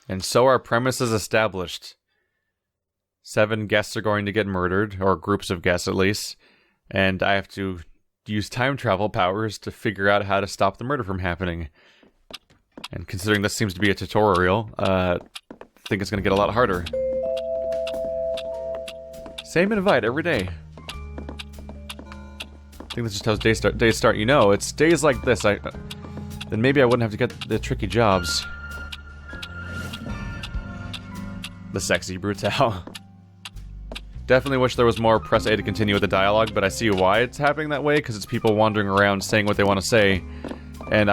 And so our premise is established. 7 guests are going to get murdered, or groups of guests at least, and I have to use time travel powers to figure out how to stop the murder from happening. And considering this seems to be a tutorial, I think it's going to get a lot harder. Same invite every day. I think this is how days start. You know, it's days like this. Then maybe I wouldn't have to get the tricky jobs. The Sexy Brutale. Definitely wish there was more press A to continue with the dialogue, but I see why it's happening that way, because it's people wandering around saying what they want to say, and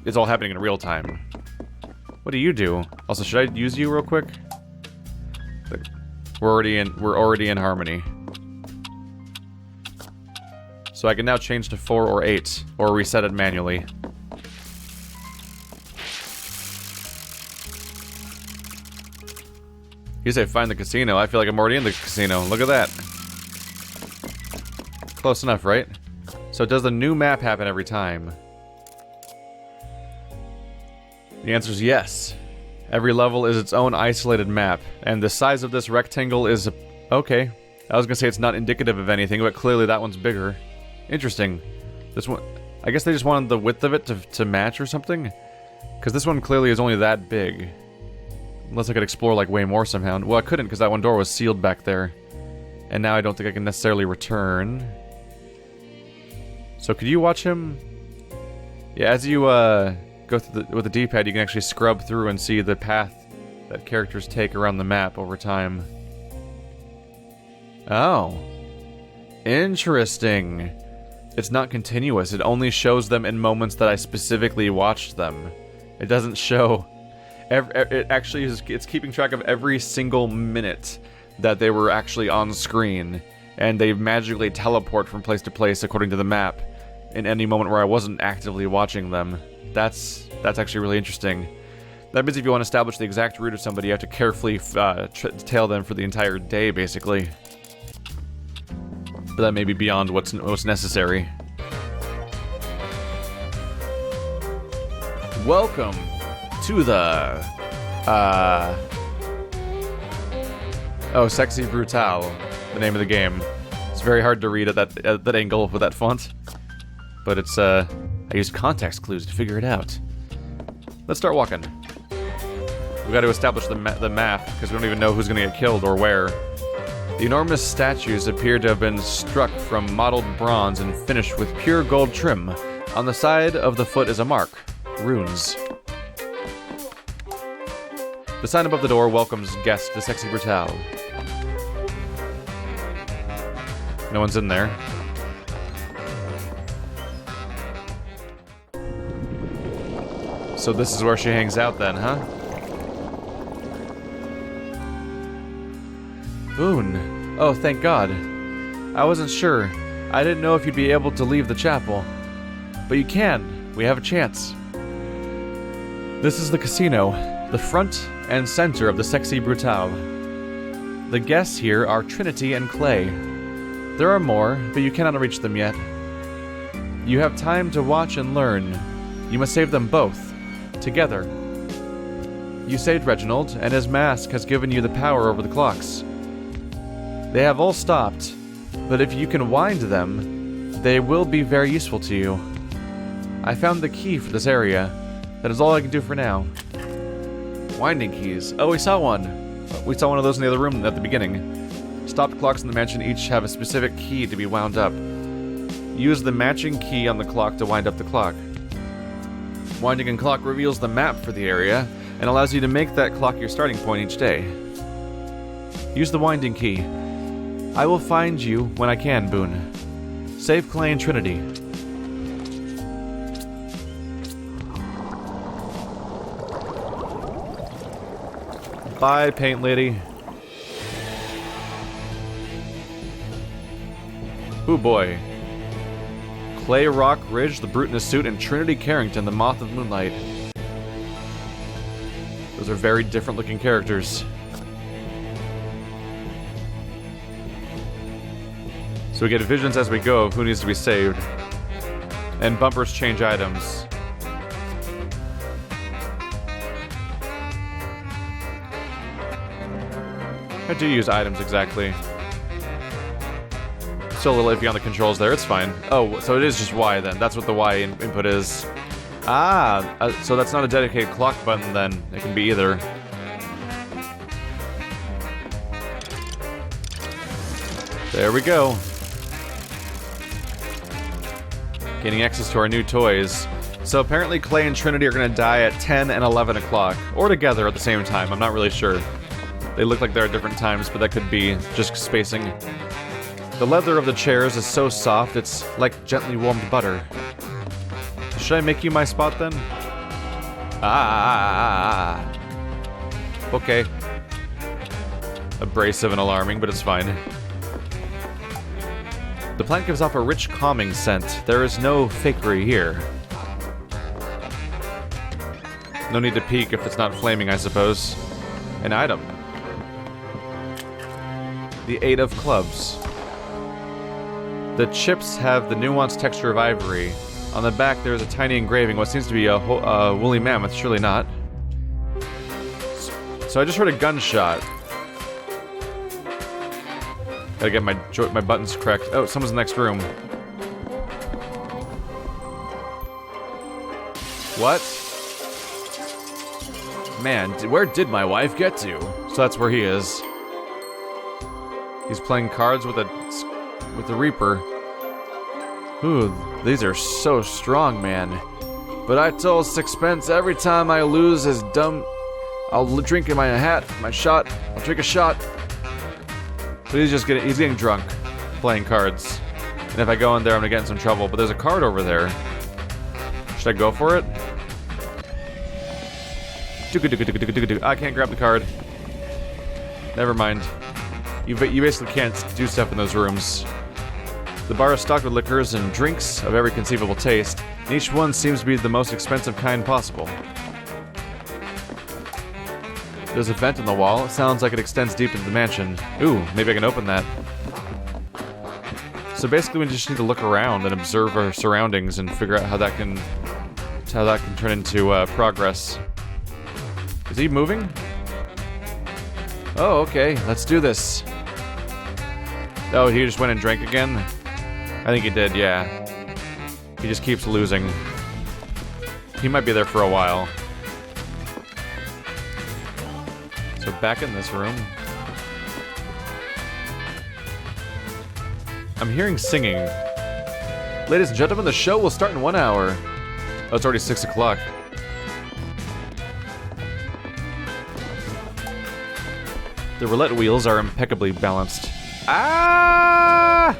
it's all happening in real time. What do you do? Also, should I use you real quick? We're already in harmony. So I can now change to 4 or 8, or reset it manually. You say find the casino. I feel like I'm already in the casino. Look at that. Close enough, right? So does the new map happen every time? The answer is yes. Every level is its own isolated map, and the size of this rectangle is... Okay. I was gonna say it's not indicative of anything, but clearly that one's bigger. Interesting. This one... I guess they just wanted the width of it to match or something? Because this one clearly is only that big. Unless I could explore, like, way more somehow. Well, I couldn't, because that one door was sealed back there. And now I don't think I can necessarily return. So, could you watch him? Yeah, as you, go through with the D-pad, you can actually scrub through and see the path that characters take around the map over time. Oh. Interesting. It's not continuous. It only shows them in moments that I specifically watched them. It doesn't show... It actually is, it's keeping track of every single minute that they were actually on screen, and they magically teleport from place to place according to the map in any moment where I wasn't actively watching them. That's actually really interesting. That means if you want to establish the exact route of somebody, you have to carefully tail them for the entire day, basically. But that may be beyond what's necessary. Welcome to the, oh, Sexy Brutale, the name of the game. It's very hard to read at that angle with that font, but it's, I used context clues to figure it out. Let's start walking. We got to establish the map, because we don't even know who's gonna get killed or where. The enormous statues appear to have been struck from mottled bronze and finished with pure gold trim. On the side of the foot is a mark. Runes. The sign above the door welcomes guest to Sexy Brutale. No one's in there. So this is where she hangs out then, huh? Boone. Oh, thank God. I wasn't sure. I didn't know if you'd be able to leave the chapel. But you can. We have a chance. This is the casino, the front and center of the Sexy Brutale. The guests here are Trinity and Clay. There are more, but you cannot reach them yet. You have time to watch and learn. You must save them both, together. You saved Reginald, and his mask has given you the power over the clocks. They have all stopped, but if you can wind them, they will be very useful to you. I found the key for this area. That is all I can do for now. Winding keys. Oh, we saw one. We saw one of those in the other room at the beginning. Stopped clocks in the mansion each have a specific key to be wound up. Use the matching key on the clock to wind up the clock. Winding a clock reveals the map for the area and allows you to make that clock your starting point each day. Use the winding key. I will find you when I can, Boone. Save Clay and Trinity. Bye, Paint Lady. Ooh boy. Clay Rockridge, the Brute in a Suit, and Trinity Carrington, the Moth of Moonlight. Those are very different looking characters. So we get visions as we go of who needs to be saved. And bumpers change items. I do use items exactly. Still a little iffy on the controls there, it's fine. Oh, so it is just Y then. That's what the Y input is. Ah, so that's not a dedicated clock button then. It can be either. There we go. Gaining access to our new toys. So apparently Clay and Trinity are going to die at 10 and 11 o'clock. Or together at the same time, I'm not really sure. They look like they're at different times, but that could be just spacing. The leather of the chairs is so soft, it's like gently warmed butter. Should I make you my spot then? Okay. Abrasive and alarming, but it's fine. The plant gives off a rich, calming scent. There is no fakery here. No need to peek if it's not flaming, I suppose. An item. The 8 of clubs. The chips have the nuanced texture of ivory. On the back, there's a tiny engraving, what seems to be a woolly mammoth, surely not. So I just heard a gunshot. Gotta get my buttons correct. Oh, someone's in the next room. What? Man, where did my wife get to? So that's where he is. He's playing cards with the Reaper. Ooh, these are so strong, man. But I told Sixpence every time I lose his dumb... I'll drink in my hat, my shot. I'll drink a shot. But he's getting drunk, playing cards. And if I go in there, I'm gonna get in some trouble. But there's a card over there. Should I go for it? I can't grab the card. Never mind. You basically can't do stuff in those rooms. The bar is stocked with liquors and drinks of every conceivable taste, and each one seems to be the most expensive kind possible. There's a vent in the wall. It sounds like it extends deep into the mansion. Ooh, maybe I can open that. So basically we just need to look around and observe our surroundings and figure out how that can turn into progress. Is he moving? Oh, okay. Let's do this. Oh, he just went and drank again? I think he did, yeah. He just keeps losing. He might be there for a while. So back in this room. I'm hearing singing. Ladies and gentlemen, the show will start in 1 hour. Oh, it's already 6 o'clock. The roulette wheels are impeccably balanced. Ah!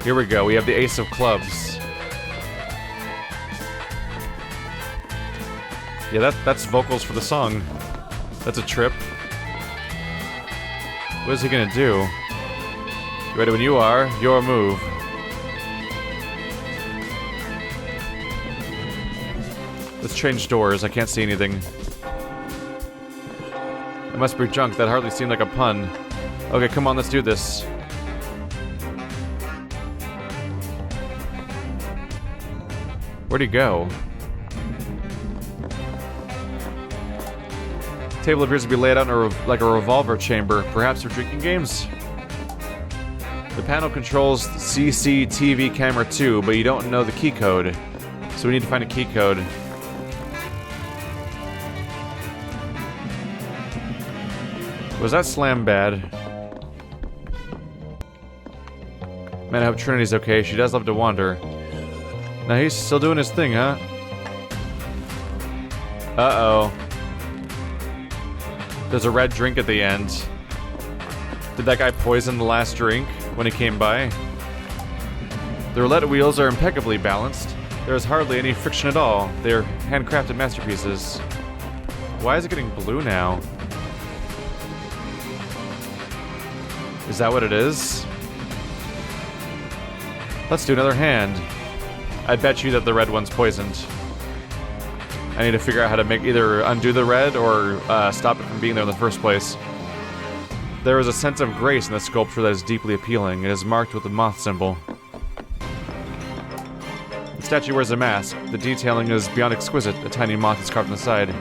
Here we go. We have the ace of clubs. Yeah, that's vocals for the song. That's a trip. What is he gonna do? Ready when you are. Your move. Let's change doors. I can't see anything. It must be junk. That hardly seemed like a pun. Okay, come on, let's do this. Where'd he go? The table appears to be laid out in like a revolver chamber, perhaps for drinking games? The panel controls the CCTV camera too, but you don't know the key code. So we need to find a key code. Was that slam bad? Man, I hope Trinity's okay. She does love to wander. Now he's still doing his thing, huh? Uh-oh. There's a red drink at the end. Did that guy poison the last drink when he came by? The roulette wheels are impeccably balanced. There is hardly any friction at all. They are handcrafted masterpieces. Why is it getting blue now? Is that what it is? Let's do another hand. I bet you that the red one's poisoned. I need to figure out how to make either undo the red or stop it from being there in the first place. There is a sense of grace in the sculpture that is deeply appealing. It is marked with the moth symbol. statue wears a mask. The detailing is beyond exquisite. A tiny moth is carved on the side.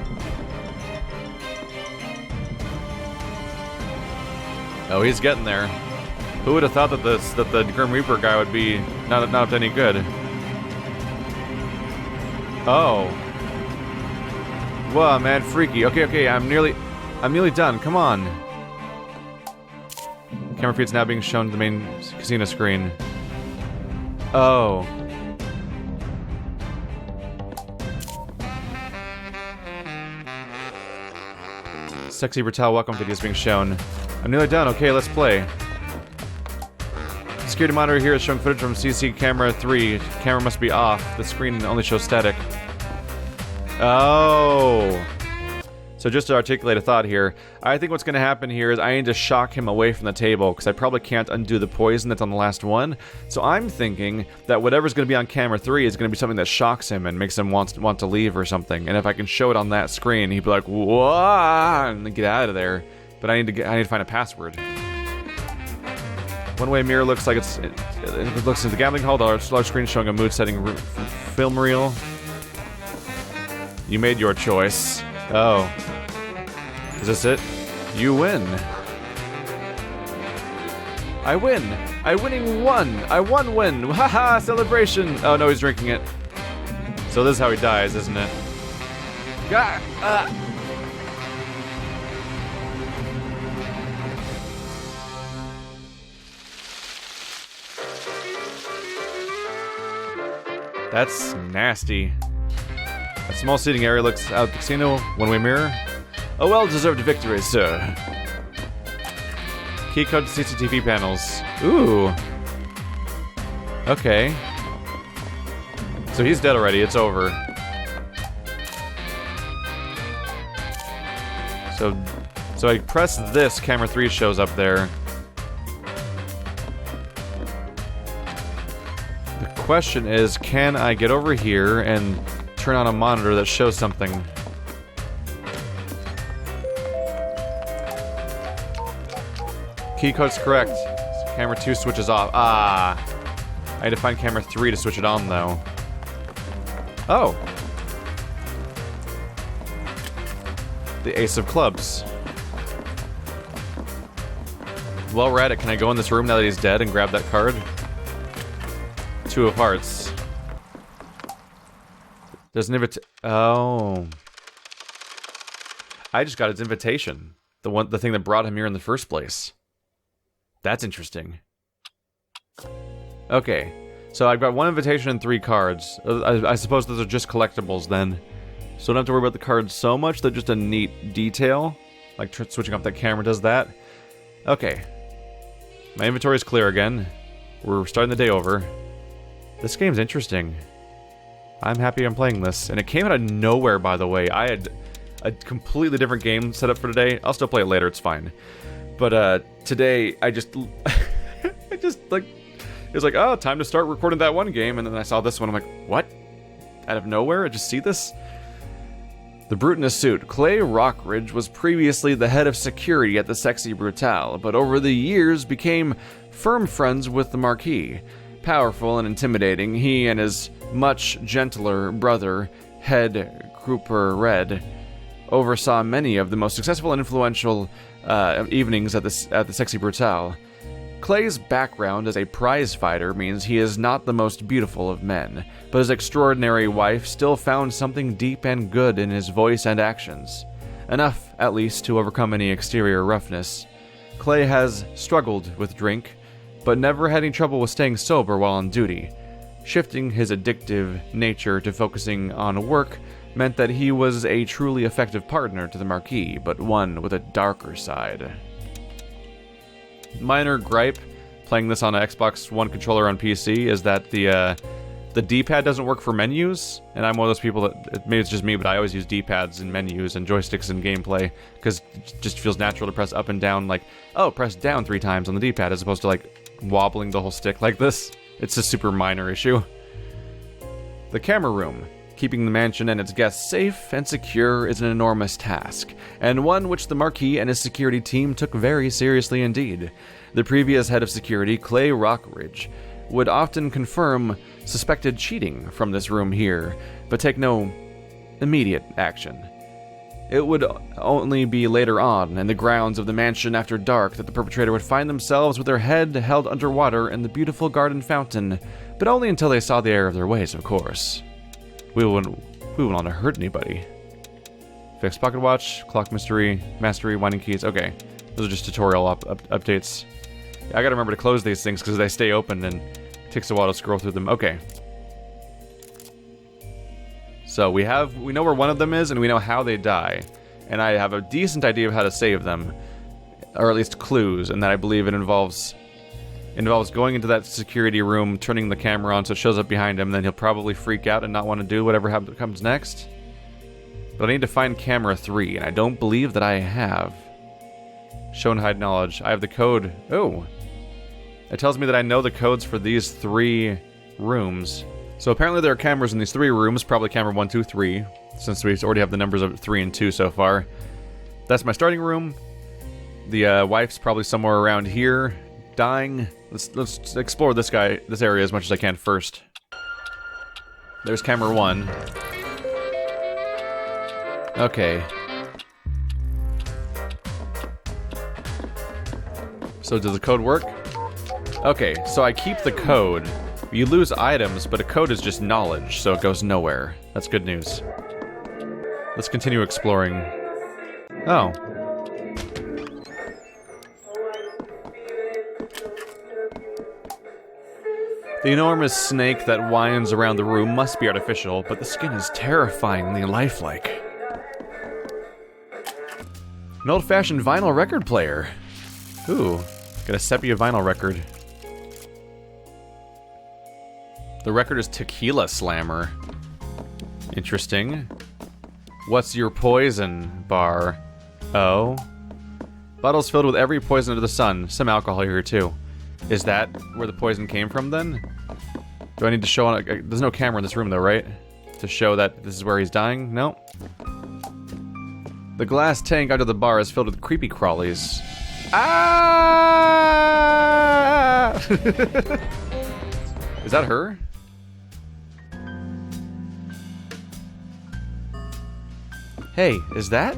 Oh, he's getting there. Who would have thought that the Grim Reaper guy would be not up to any good? Oh. Whoa, man, freaky. Okay, I'm nearly done. Come on. Camera feed's now being shown to the main casino screen. Oh. Sexy Brutale welcome video is being shown. I'm nearly done. Okay, let's play. Security monitor here is showing footage from CC camera 3. Camera must be off. The screen only shows static. Oh. So just to articulate a thought here, I think what's going to happen here is I need to shock him away from the table, because I probably can't undo the poison that's on the last one. So I'm thinking that whatever's going to be on camera 3 is going to be something that shocks him and makes him want to leave or something. And if I can show it on that screen, he'd be like, "Whoa!" and get out of there. But I need to find a password. One-way mirror looks like it looks at the gambling hall. The large screen showing a mood setting film reel. You made your choice. Oh. Is this it? You win. I win. I winning won. I win. Haha, celebration. Oh no, he's drinking it. So this is how he dies, isn't it? That's nasty. A small seating area looks out the casino. One-way mirror. A well-deserved victory, sir. Key code to CCTV panels. Ooh. Okay. So he's dead already. It's over. So I press this. Camera 3 shows up there. The question is, can I get over here and turn on a monitor that shows something? Key code's correct. Camera 2 switches off. Ah. I had to find camera 3 to switch it on, though. Oh. The Ace of Clubs. While we're at it, can I go in this room now that he's dead and grab that card? 2 of Hearts. There's an oh. I just got his invitation. The thing that brought him here in the first place. That's interesting. Okay, so I've got 1 invitation and 3 cards. I suppose those are just collectibles then. So I don't have to worry about the cards so much. They're just a neat detail. Like switching off that camera does that. Okay. My inventory is clear again. We're starting the day over. This game's interesting. I'm happy I'm playing this. And it came out of nowhere, by the way. I had a completely different game set up for today. I'll still play it later, it's fine. But today, I just like, it was like, oh, time to start recording that one game, and then I saw this one, I'm like, what? Out of nowhere? I just see this? The Brute in a suit. Clay Rockridge was previously the head of security at the Sexy Brutale, but over the years became firm friends with the Marquis. Powerful and intimidating, he and his much gentler brother, Head Cooper Red, oversaw many of the most successful and influential evenings at the Sexy Brutale. Clay's background as a prize fighter means he is not the most beautiful of men, but his extraordinary wife still found something deep and good in his voice and actions. Enough, at least, to overcome any exterior roughness. Clay has struggled with drink, but never had any trouble with staying sober while on duty. Shifting his addictive nature to focusing on work meant that he was a truly effective partner to the Marquis, but one with a darker side. Minor gripe playing this on an Xbox One controller on PC is that the D-pad doesn't work for menus, and I'm one of those people that, maybe it's just me, but I always use D-pads in menus and joysticks in gameplay, because it just feels natural to press up and down, like, oh, press down 3 times on the D-pad, as opposed to, like, wobbling the whole stick like this. It's a super minor issue. The camera room. Keeping the mansion and its guests safe and secure is an enormous task, and one which the Marquis and his security team took very seriously indeed. The previous head of security, Clay Rockridge, would often confirm suspected cheating from this room here, but take no immediate action. It would only be later on, in the grounds of the mansion after dark, that the perpetrator would find themselves with their head held underwater in the beautiful garden fountain, but only until they saw the error of their ways, of course. We wouldn't want to hurt anybody. Fixed pocket watch, clock mystery, mastery, winding keys. Okay, those are just tutorial updates. I gotta remember to close these things because they stay open and it takes a while to scroll through them. Okay. So we know where one of them is and we know how they die. And I have a decent idea of how to save them. Or at least clues, and that I believe it involves going into that security room, turning the camera on so it shows up behind him, then he'll probably freak out and not want to do whatever comes next. But I need to find camera 3, and I don't believe that I have. Show and hide knowledge. I have the code. Oh. It tells me that I know the codes for these 3 rooms. So apparently there are cameras in these 3 rooms, probably camera 1, 2, 3, since we already have the numbers of 3 and 2 so far. That's my starting room. The wife's probably somewhere around here, dying. Let's explore this area as much as I can first. There's camera 1. Okay. So does the code work? Okay, so I keep the code. You lose items, but a code is just knowledge, so it goes nowhere. That's good news. Let's continue exploring. Oh. The enormous snake that winds around the room must be artificial, but the skin is terrifyingly lifelike. An old-fashioned vinyl record player. Ooh, got a sepia vinyl record. The record is Tequila Slammer. Interesting. What's your poison, bar? Oh. Bottles filled with every poison under the sun. Some alcohol here, too. Is that where the poison came from, then? Do I need to show on there's no camera in this room, though, right? To show that this is where he's dying? No. The glass tank under the bar is filled with creepy crawlies. Ah! Is that her? Hey, is that?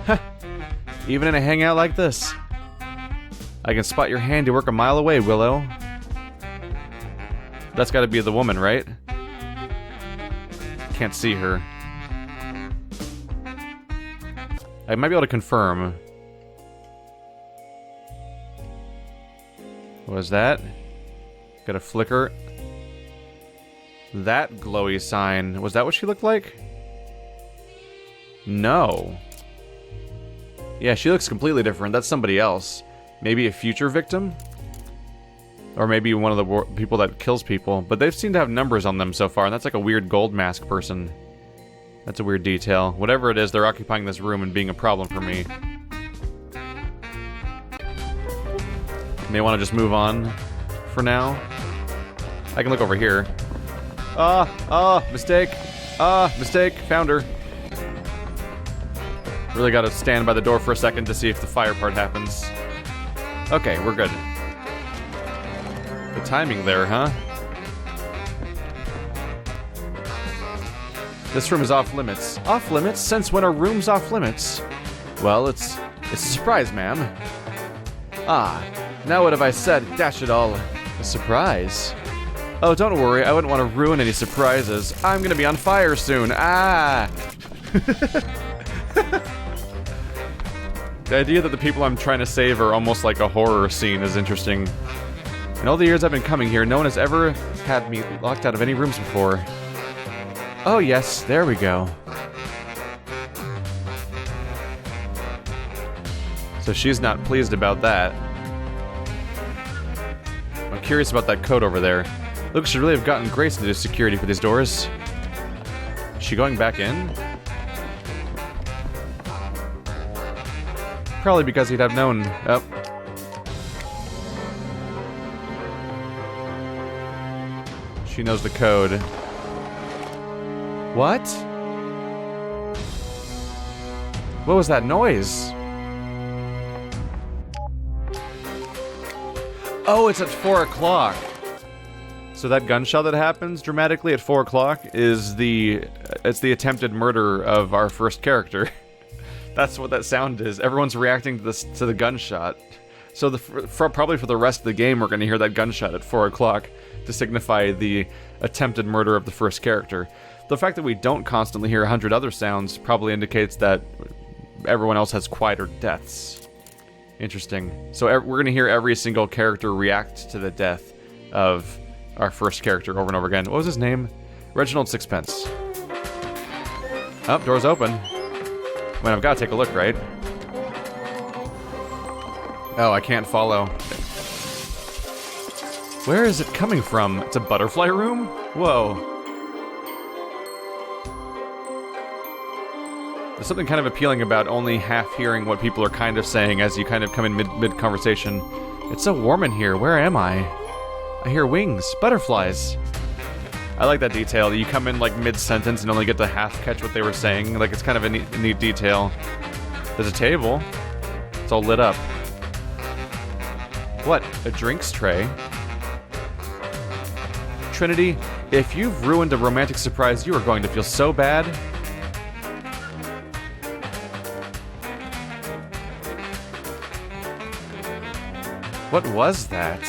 Huh. Even in a hangout like this. I can spot your handiwork a mile away, Willow. That's gotta be the woman, right? Can't see her. I might be able to confirm. What was that? Got a flicker. That glowy sign. Was that what she looked like? No. Yeah, she looks completely different. That's somebody else. Maybe a future victim? Or maybe one of the people that kills people. But they seem to have numbers on them so far, and that's like a weird gold mask person. That's a weird detail. Whatever it is, they're occupying this room and being a problem for me. May want to just move on for now. I can look over here. Mistake. Mistake. Found her. Really gotta stand by the door for a second to see if the fire part happens. Okay, we're good. The timing there, huh? This room is off limits. Off limits? Since when are rooms off limits? Well, it's a surprise, ma'am. Ah, now what have I said? Dash it all. A surprise? Oh, don't worry, I wouldn't want to ruin any surprises. I'm gonna be on fire soon. Ah! The idea that the people I'm trying to save are almost like a horror scene is interesting. In all the years I've been coming here, no one has ever had me locked out of any rooms before. Oh yes, there we go. So she's not pleased about that. I'm curious about that code over there. Luke should really have gotten Grace to do security for these doors. Is she going back in? Probably because he'd have known. Oh. She knows the code. What? What was that noise? Oh, it's at 4 o'clock. So that gunshot that happens dramatically at 4 o'clock is it's the attempted murder of our first character. That's what that sound is. Everyone's reacting to the gunshot. So probably for the rest of the game, we're going to hear that gunshot at 4 o'clock to signify the attempted murder of the first character. The fact that we don't constantly hear 100 other sounds probably indicates that everyone else has quieter deaths. Interesting. So we're going to hear every single character react to the death of our first character over and over again. What was his name? Reginald Sixpence. Oh, door's open. Man, I've got to take a look, right? Oh, I can't follow. Where is it coming from? It's a butterfly room? Whoa. There's something kind of appealing about only half hearing what people are kind of saying as you kind of come in mid-conversation. It's so warm in here. Where am I? I hear wings. Butterflies. I like that detail. You come in like mid-sentence and only get to half catch what they were saying. Like, it's kind of a neat detail. There's a table. It's all lit up. What? A drinks tray? Trinity, if you've ruined a romantic surprise, you are going to feel so bad. What was that?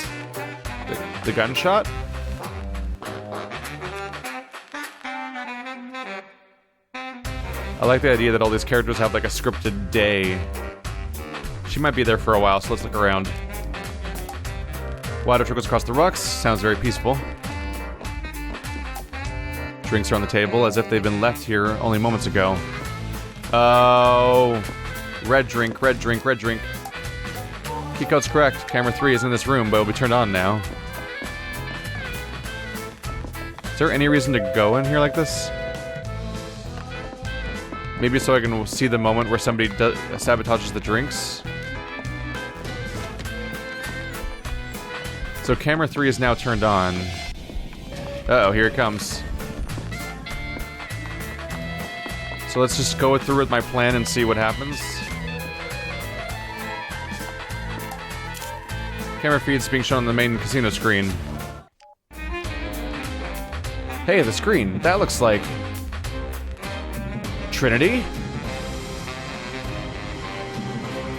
The gunshot? I like the idea that all these characters have like a scripted day. She might be there for a while, so let's look around. Water trickles across the rocks. Sounds very peaceful. Drinks are on the table as if they've been left here only moments ago. Oh. Red drink, red drink, red drink. Key code's correct. Camera 3 is in this room, but it'll be turned on now. Is there any reason to go in here like this? Maybe so I can see the moment where somebody sabotages the drinks? So camera 3 is now turned on. Uh-oh, here it comes. So let's just go through with my plan and see what happens. Camera feed's being shown on the main casino screen. Hey, the screen. That looks like... Trinity?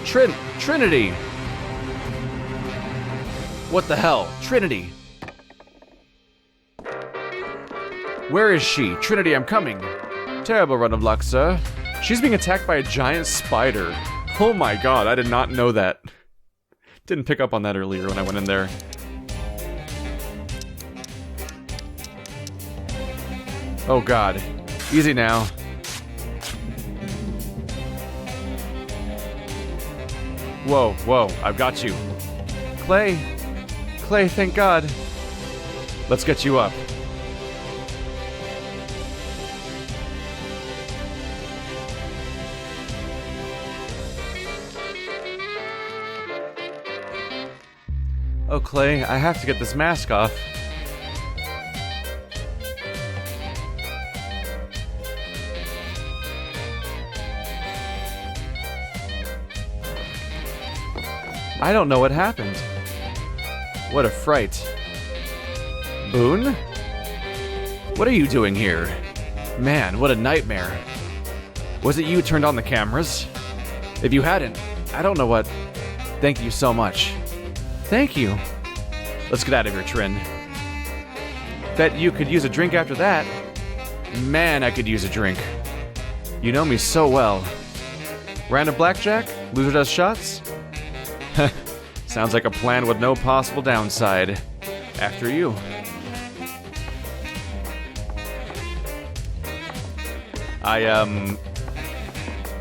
Trinity! What the hell? Trinity! Where is she? Trinity, I'm coming. Terrible run of luck, sir. She's being attacked by a giant spider. Oh my god, I did not know that. Didn't pick up on that earlier when I went in there. Oh god. Easy now. Whoa, whoa, I've got you. Clay, thank god. Let's get you up. Oh, Clay, I have to get this mask off. I don't know what happened. What a fright. Boone? What are you doing here? Man, what a nightmare. Was it you who turned on the cameras? If you hadn't, I don't know what... Thank you so much. Thank you. Let's get out of here, Trin. Bet you could use a drink after that. Man, I could use a drink. You know me so well. Round of blackjack? Loser does shots? Sounds like a plan with no possible downside. After you.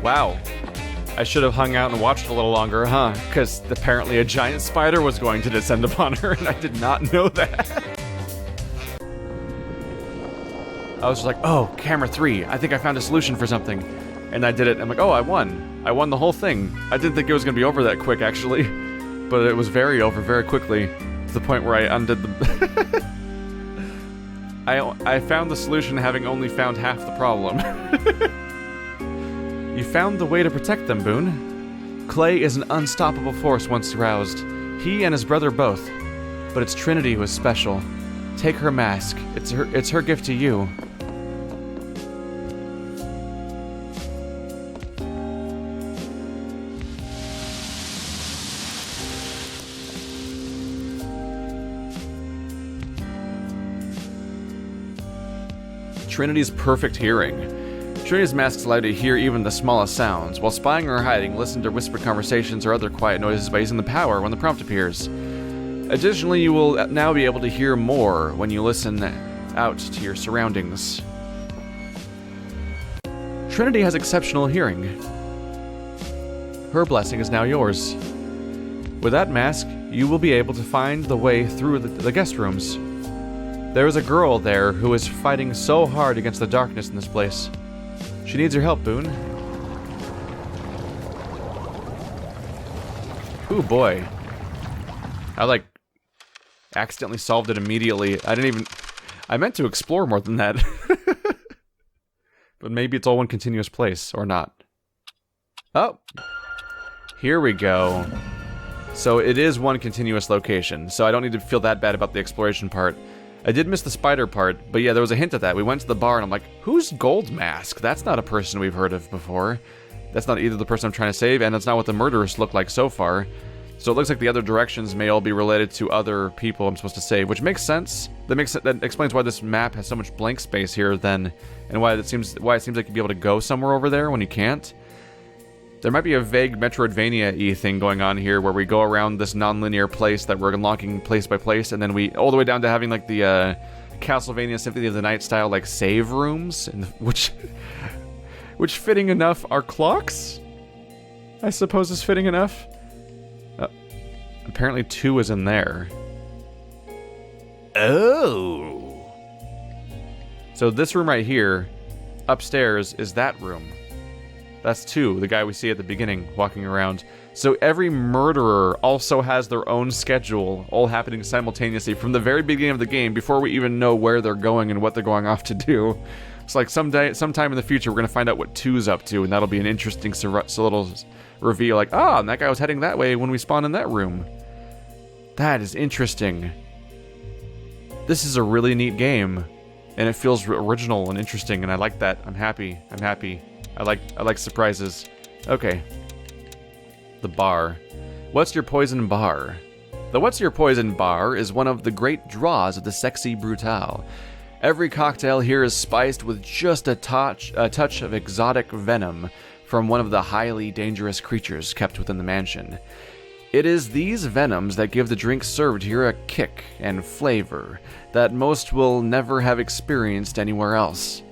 Wow. I should have hung out and watched a little longer, huh? Because apparently a giant spider was going to descend upon her, and I did not know that. I was just like, oh, camera 3. I think I found a solution for something. And I did it. I'm like, oh, I won. I won the whole thing. I didn't think it was going to be over that quick, actually. But it was over very quickly. To the point where I undid the... I found the solution having only found half the problem. You found the way to protect them, Boone. Clay is an unstoppable force once roused. He and his brother both. but it's Trinity who is special. Take her mask. It's her gift to you. Trinity's perfect hearing. Trinity's mask allows you to hear even the smallest sounds. While spying or hiding, listen to whispered conversations or other quiet noises by using the power when the prompt appears. Additionally, you will now be able to hear more when you listen out to your surroundings. Trinity has exceptional hearing. Her blessing is now yours. With that mask, you will be able to find the way through the guest rooms. There is a girl there who is fighting so hard against the darkness in this place. She needs your help, Boone. Ooh, boy. I, accidentally solved it immediately. I meant to explore more than that. But maybe it's all one continuous place, or not. Oh! Here we go. So it is one continuous location, so I don't need to feel that bad about the exploration part. I did miss the spider part, but yeah, there was a hint at that. We went to the bar and I'm like, who's Gold Mask? That's not a person we've heard of before. That's not either the person I'm trying to save, and that's not what the murderers look like so far. So it looks like the other directions may all be related to other people I'm supposed to save, which makes sense. That explains why this map has so much blank space here then, and why it seems like you'd be able to go somewhere over there when you can't. There might be a vague Metroidvania-y thing going on here where we go around this non-linear place that we're unlocking place by place, and then all the way down to having the Castlevania Symphony of the Night style save rooms, which fitting enough are clocks? I suppose is fitting enough. Apparently 2 is in there. Oh! So this room right here, upstairs, is that room. That's 2, the guy we see at the beginning, walking around. So every murderer also has their own schedule, all happening simultaneously from the very beginning of the game, before we even know where they're going and what they're going off to do. It's like sometime in the future, we're going to find out what 2's up to, and that'll be an interesting little reveal, and that guy was heading that way when we spawned in that room. That is interesting. This is a really neat game, and it feels original and interesting, and I like that. I'm happy. I like surprises. Okay. The bar. What's Your Poison Bar? The What's Your Poison Bar is one of the great draws of the Sexy Brutale. Every cocktail here is spiced with just a touch of exotic venom from one of the highly dangerous creatures kept within the mansion. It is these venoms that give the drinks served here a kick and flavor that most will never have experienced anywhere else.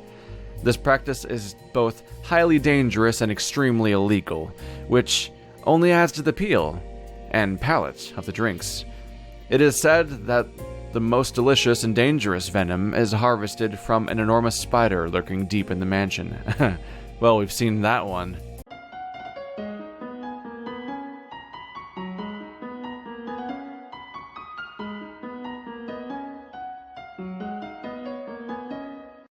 This practice is both highly dangerous and extremely illegal, which only adds to the appeal and palate of the drinks. It is said that the most delicious and dangerous venom is harvested from an enormous spider lurking deep in the mansion. Well, we've seen that one.